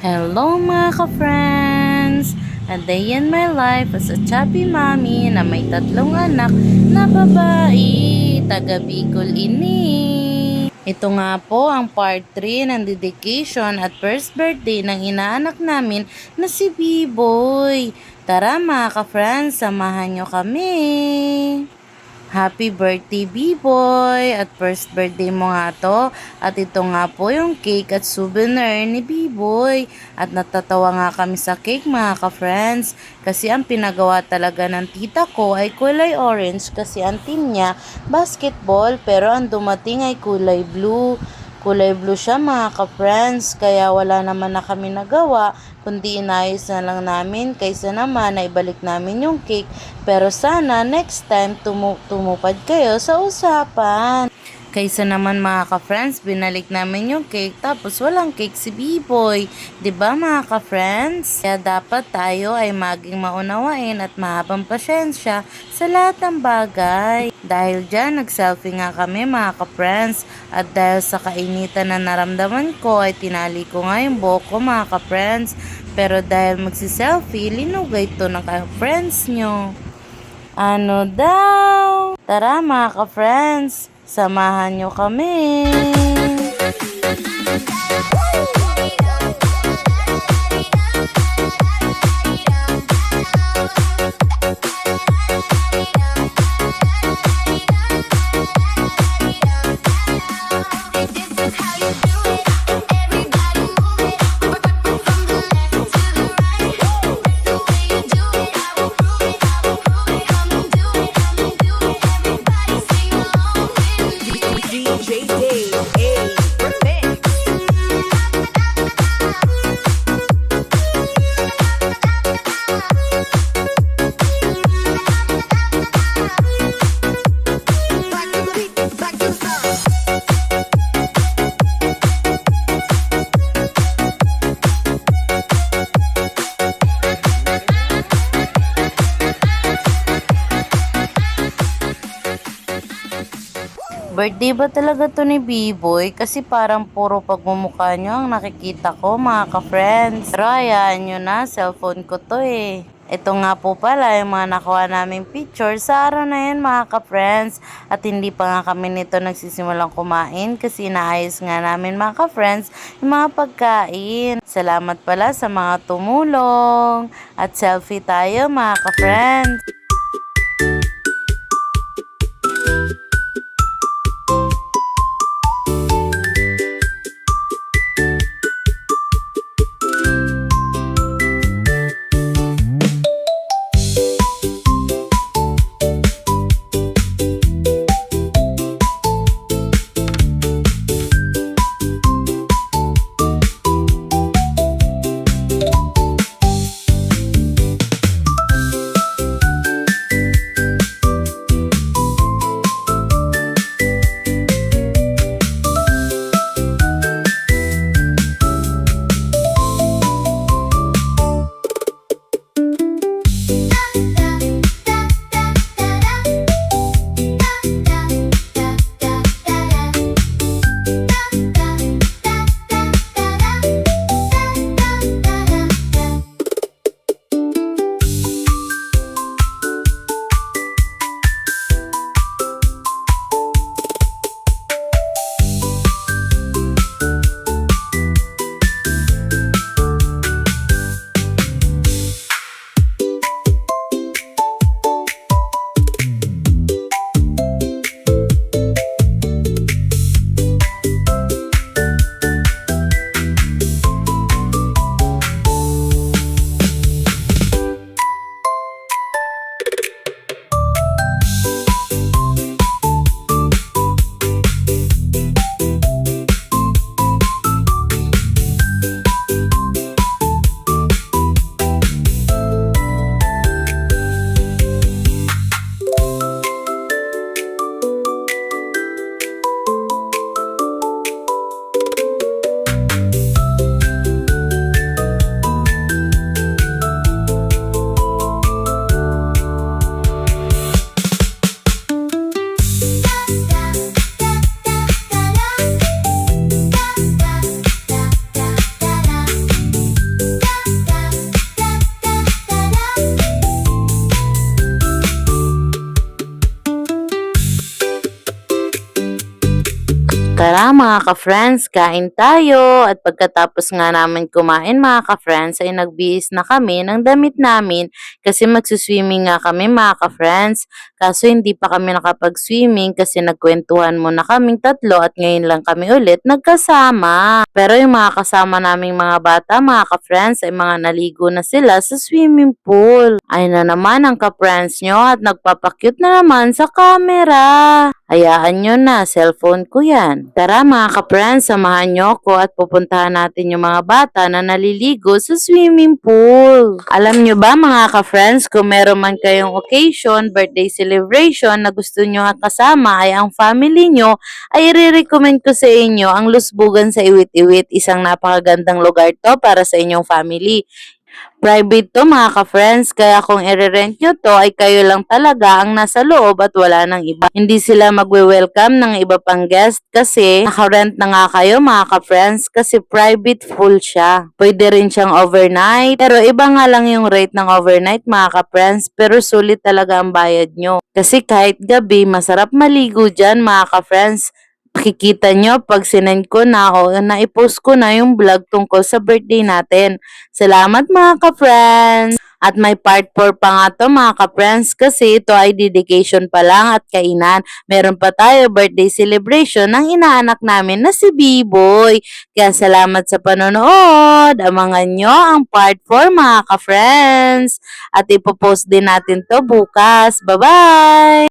Hello mga ka-friends! A day in my life as a chubby mommy na may tatlong anak na babae, taga Bicol ini. Ito nga po ang part 3 ng dedication at first birthday ng inaanak namin na si B-Boy. Tara mga ka-friends, samahan nyo kami! Happy birthday, B-Boy! At first birthday mo nga to. At ito nga po yung cake at souvenir ni B-Boy. At natatawa nga kami sa cake mga ka-friends. Kasi ang pinagawa talaga ng tita ko ay kulay orange kasi ang team niya basketball. Pero ang dumating ay kulay blue. Kulay blue siya mga ka-friends, kaya wala naman na kami nagawa, kundi inayos na lang namin kaysa naman na ibalik namin yung cake. Pero sana next time tumupad kayo sa usapan. Kaysa naman mga ka-friends, binalik namin yung cake tapos walang cake si B-Boy. 'Di ba mga ka-friends? Kaya dapat tayo ay maging maunawain at mahabang pasyensya sa lahat ng bagay. Dahil dyan, nag-selfie nga kami mga ka-friends. At dahil sa kainitan na naramdaman ko, ay tinali ko nga yung buhok ko mga ka-friends. Pero dahil magsi-selfie, linugay to ng ka-friends nyo. Ano daw? Tara mga ka-friends, samahan nyo kami. Birthday ba talaga to ni B-Boy? Kasi parang puro pagmumukha nyo ang nakikita ko mga ka-friends. Pero hayaan nyo na, cellphone ko to eh. Ito nga po pala yung mga nakuha naming picture sa araw na yun mga ka-friends. At hindi pa nga kami nito nagsisimulang kumain kasi inaayos nga namin mga ka-friends yung mga pagkain. Salamat pala sa mga tumulong. At selfie tayo mga ka-friends. Tara mga ka-friends, kain tayo. At pagkatapos nga namin kumain mga ka-friends ay nagbihis na kami ng damit namin kasi magsuswimming nga kami mga ka-friends. Kaso hindi pa kami nakapag-swimming kasi nagkwentuhan muna kaming tatlo at ngayon lang kami ulit nagkasama. Pero yung mga kasama naming mga bata mga ka-friends ay mga naligo na sila sa swimming pool. Ay na naman ang ka-friends nyo at nagpapakyut na naman sa camera. Hayaan nyo na, cellphone ko yan. Tara mga ka-friends, samahan nyo ko at pupuntahan natin yung mga bata na naliligo sa swimming pool. Alam nyo ba mga ka-friends, kung meron man kayong occasion, birthday celebration na gusto nyo kasama ay ang family nyo, ay i-recommend ko sa inyo ang Lusbugan sa Iwit-Iwit. Isang napakagandang lugar to para sa inyong family. Private to mga ka-friends, kaya kung i-rent nyo to ay kayo lang talaga ang nasa loob at wala nang iba. Hindi sila magwe-welcome ng iba pang guest kasi naka-rent na nga kayo mga ka-friends kasi private full siya. Pwede rin siyang overnight, pero iba nga lang yung rate ng overnight mga ka-friends, pero sulit talaga ang bayad nyo. Kasi kahit gabi, masarap maligo dyan mga ka-friends. Makikita nyo pag sinend ko na o na-post ko na yung vlog tungkol sa birthday natin. Salamat mga ka-friends! At may part 4 pa nga to mga ka-friends kasi ito ay dedication pa lang at kainan. Meron pa tayo birthday celebration ng inaanak namin na si B-Boy. Kaya salamat sa panonood. Abangan nyo ang part 4 mga ka-friends. At ipopost din natin to bukas. Bye-bye!